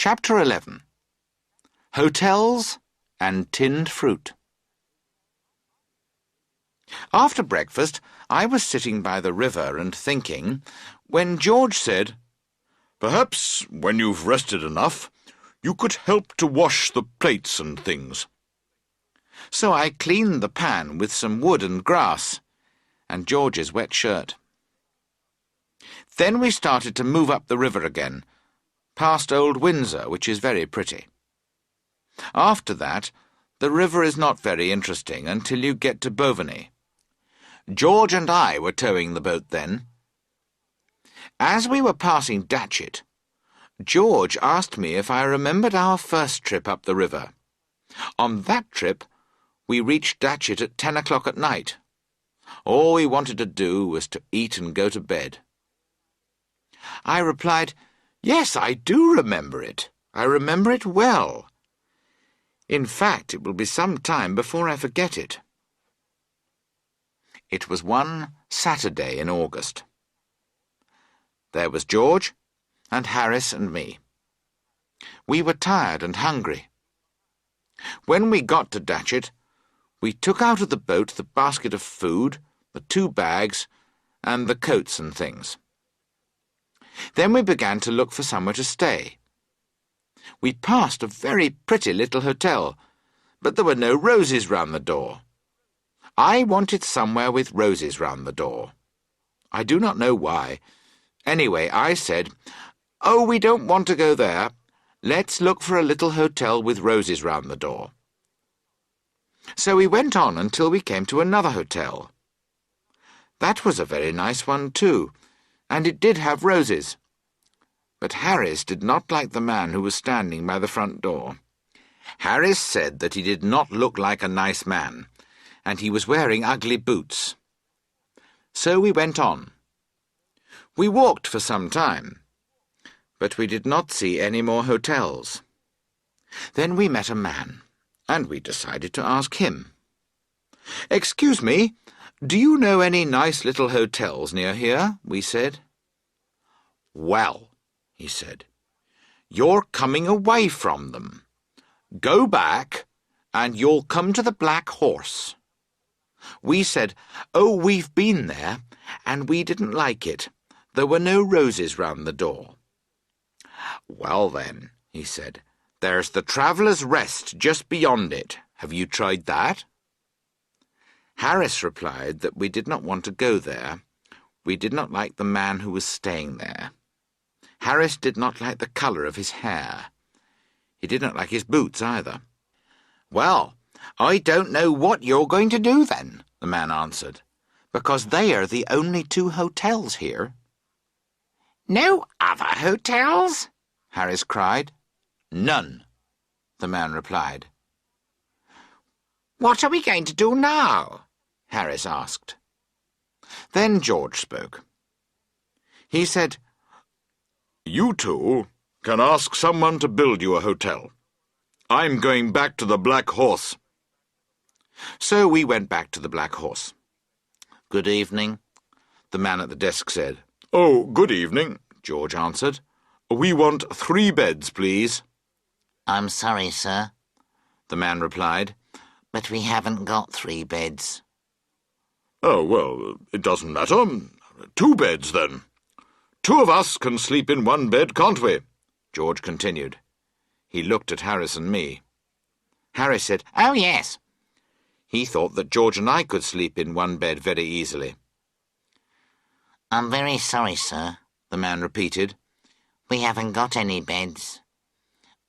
Chapter 11. Hotels and Tinned Fruit. After breakfast, I was sitting by the river and thinking, when George said, "Perhaps, when you've rested enough, you could help to wash the plates and things." So I cleaned the pan with some wood and grass, and George's wet shirt. Then we started to move up the river again, past Old Windsor, which is very pretty. After that, the river is not very interesting until you get to Boveny. George and I were towing the boat then. As we were passing Datchet, George asked me if I remembered our first trip up the river. On that trip, we reached Datchet at 10 o'clock at night. All we wanted to do was to eat and go to bed. I replied, "Yes, I do remember it. I remember it well. In fact, it will be some time before I forget it." It was one Saturday in August. There was George and Harris and me. We were tired and hungry. When we got to Datchet, we took out of the boat the basket of food, the 2 bags, and the coats and things. Then we began to look for somewhere to stay. We passed a very pretty little hotel, but there were no roses round the door. I wanted somewhere with roses round the door. I do not know why. Anyway, I said, "Oh, we don't want to go there. Let's look for a little hotel with roses round the door." So we went on until we came to another hotel. That was a very nice one too, and it did have roses. But Harris did not like the man who was standing by the front door. Harris said that he did not look like a nice man, and he was wearing ugly boots. So we went on. We walked for some time, but we did not see any more hotels. Then we met a man, and we decided to ask him. "Excuse me, do you know any nice little hotels near here?" we said. "Well," he said, "you're coming away from them. Go back, and you'll come to the Black Horse." We said, "Oh, we've been there, and we didn't like it. There were no roses round the door." "Well then," he said, "there's the Traveller's Rest just beyond it. Have you tried that?" Harris replied that we did not want to go there. We did not like the man who was staying there. Harris did not like the colour of his hair. He did not like his boots either. "Well, I don't know what you're going to do then," the man answered, "because they are the only 2 hotels here." "No other hotels?" Harris cried. "None," the man replied. "What are we going to do now?" Harris asked. Then George spoke. He said, "You 2 can ask someone to build you a hotel. I'm going back to the Black Horse." So we went back to the Black Horse. "Good evening," the man at the desk said. "Oh, good evening," George answered. "We want 3 beds, please." "I'm sorry, sir," the man replied, "but we haven't got 3 beds. "Oh, well, it doesn't matter. 2 beds, then. 2 of us can sleep in 1 bed, can't we?" George continued. He looked at Harris and me. Harris said, "Oh, yes." He thought that George and I could sleep in 1 bed very easily. "I'm very sorry, sir," the man repeated. "We haven't got any beds.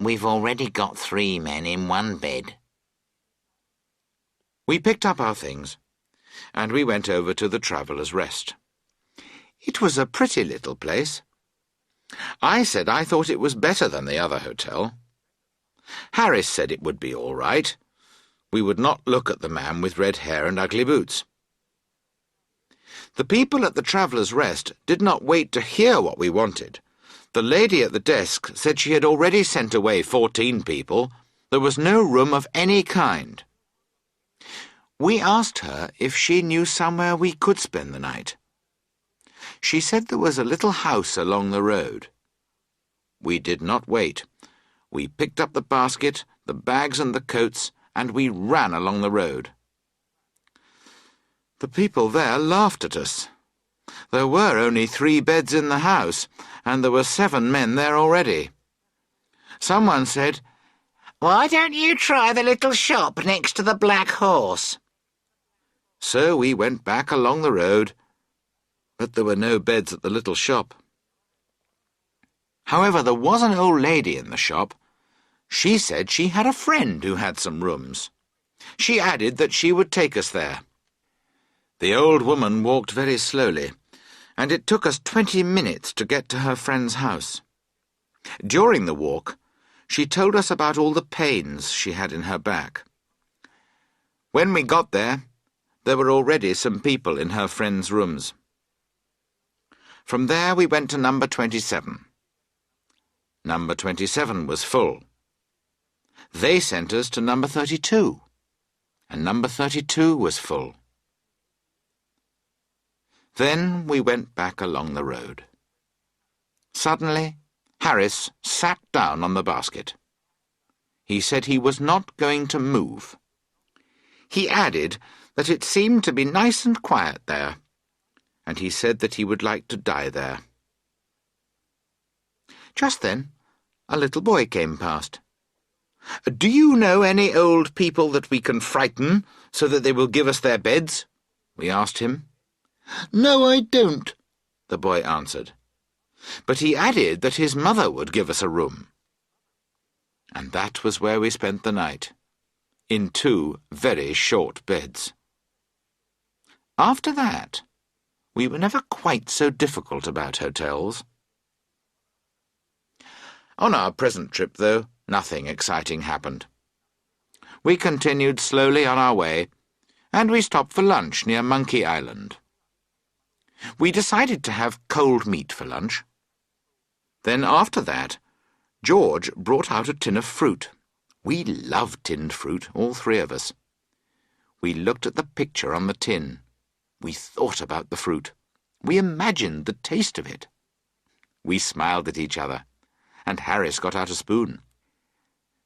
We've already got 3 men in 1 bed. We picked up our things, and we went over to the Traveller's Rest. It was a pretty little place. I said I thought it was better than the other hotel. Harris said it would be all right. We would not look at the man with red hair and ugly boots. The people at the Traveller's Rest did not wait to hear what we wanted. The lady at the desk said she had already sent away 14 people. There was no room of any kind. We asked her if she knew somewhere we could spend the night. She said there was a little house along the road. We did not wait. We picked up the basket, the bags and the coats, and we ran along the road. The people there laughed at us. There were only 3 beds in the house, and there were 7 men there already. Someone said, "Why don't you try the little shop next to the Black Horse?" So we went back along the road, but there were no beds at the little shop. However, there was an old lady in the shop. She said she had a friend who had some rooms. She added that she would take us there. The old woman walked very slowly, and it took us 20 minutes to get to her friend's house. During the walk, she told us about all the pains she had in her back. When we got there were already some people in her friend's rooms. From there we went to number 27. Number 27 was full. They sent us to number 32, and number 32 was full. Then we went back along the road. Suddenly, Harris sat down on the basket. He said he was not going to move. He added that it seemed to be nice and quiet there, and he said that he would like to die there. Just then, a little boy came past. "Do you know any old people that we can frighten so that they will give us their beds?" we asked him. "No, I don't," the boy answered. But he added that his mother would give us a room. And that was where we spent the night, in 2 very short beds. After that, we were never quite so difficult about hotels. On our present trip, though, nothing exciting happened. We continued slowly on our way, and we stopped for lunch near Monkey Island. We decided to have cold meat for lunch. Then after that, George brought out a tin of fruit. We love tinned fruit, all 3 of us. We looked at the picture on the tin. We thought about the fruit. We imagined the taste of it. We smiled at each other, and Harris got out a spoon.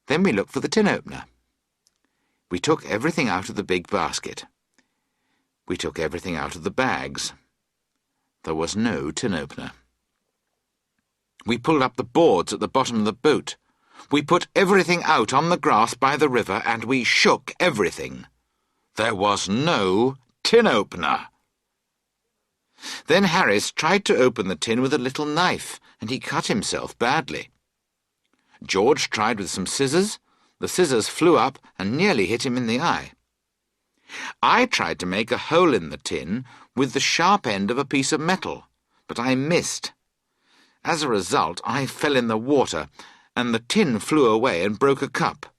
Then we looked for the tin opener. We took everything out of the big basket. We took everything out of the bags. There was no tin opener. We pulled up the boards at the bottom of the boat. We put everything out on the grass by the river, and we shook everything. There was no tin opener. Then Harris tried to open the tin with a little knife, and he cut himself badly. George tried with some scissors. The scissors flew up and nearly hit him in the eye. I tried to make a hole in the tin with the sharp end of a piece of metal, but I missed. As a result, I fell in the water, and the tin flew away and broke a cup.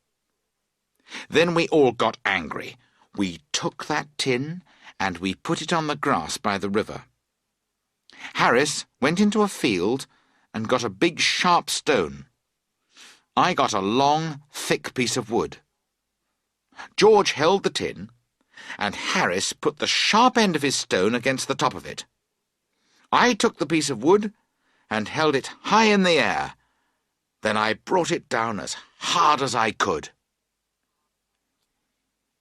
Then we all got angry. We took that tin, and we put it on the grass by the river. Harris went into a field and got a big sharp stone. I got a long, thick piece of wood. George held the tin, and Harris put the sharp end of his stone against the top of it. I took the piece of wood and held it high in the air. Then I brought it down as hard as I could.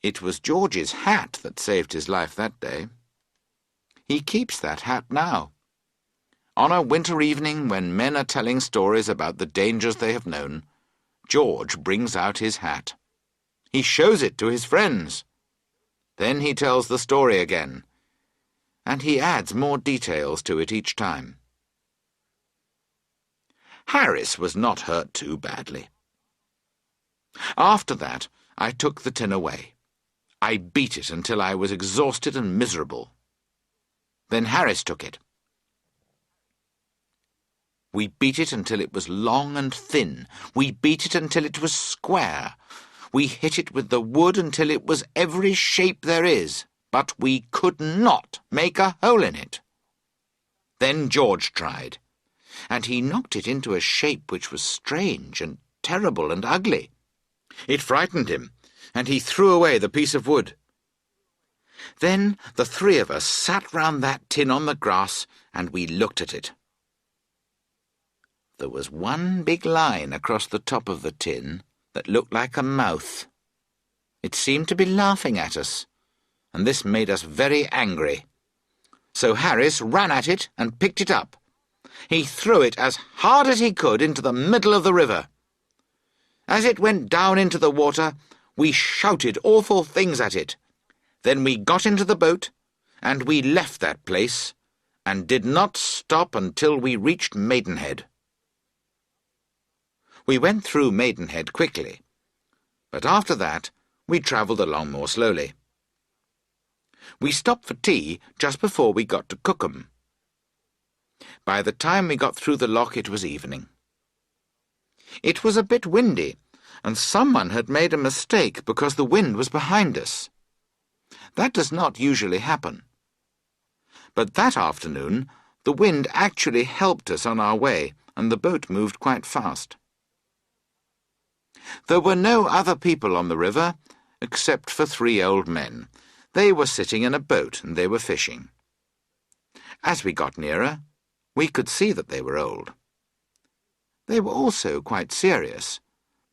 It was George's hat that saved his life that day. He keeps that hat now. On a winter evening when men are telling stories about the dangers they have known, George brings out his hat. He shows it to his friends. Then he tells the story again, and he adds more details to it each time. Harris was not hurt too badly. After that, I took the tin away. I beat it until I was exhausted and miserable. Then Harris took it. We beat it until it was long and thin. We beat it until it was square. We hit it with the wood until it was every shape there is, but we could not make a hole in it. Then George tried, and he knocked it into a shape which was strange and terrible and ugly. It frightened him, and he threw away the piece of wood. Then the 3 of us sat round that tin on the grass, and we looked at it. there was one big line across the top of the tin that looked like a mouth. It seemed to be laughing at us, and this made us very angry. So Harris ran at it and picked it up. He threw it as hard as he could into the middle of the river. As it went down into the water, we shouted awful things at it. Then we got into the boat, and we left that place, and did not stop until we reached Maidenhead. We went through Maidenhead quickly, but after that we travelled along more slowly. We stopped for tea just before we got to Cookham. By the time we got through the loch it was evening. It was a bit windy, and someone had made a mistake because the wind was behind us. That does not usually happen. But that afternoon the wind actually helped us on our way, and the boat moved quite fast. There were no other people on the river, except for 3 old men. They were sitting in a boat, and they were fishing. As we got nearer, we could see that they were old. They were also quite serious,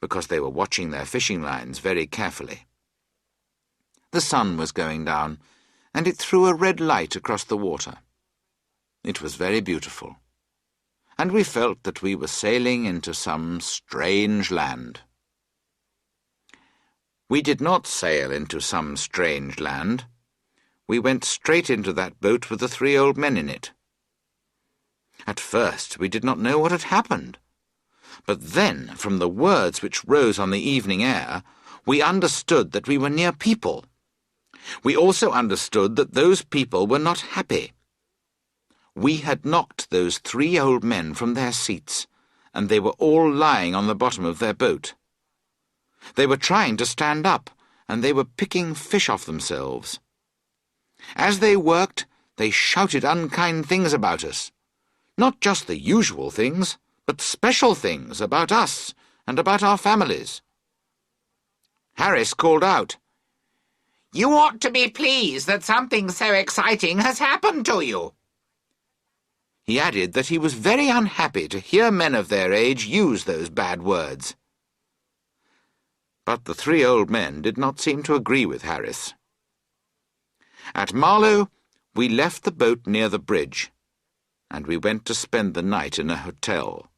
because they were watching their fishing lines very carefully. The sun was going down, and it threw a red light across the water. It was very beautiful, and we felt that we were sailing into some strange land. We did not sail into some strange land. We went straight into that boat with the 3 old men in it. At first we did not know what had happened, but then, from the words which rose on the evening air, we understood that we were near people. We also understood that those people were not happy. We had knocked those 3 old men from their seats, and they were all lying on the bottom of their boat. They were trying to stand up, and they were picking fish off themselves. As they worked, they shouted unkind things about us. Not just the usual things, but special things about us and about our families. Harris called out, "You ought to be pleased that something so exciting has happened to you." He added that he was very unhappy to hear men of their age use those bad words. But the 3 old men did not seem to agree with Harris. At Marlow, we left the boat near the bridge, and we went to spend the night in a hotel.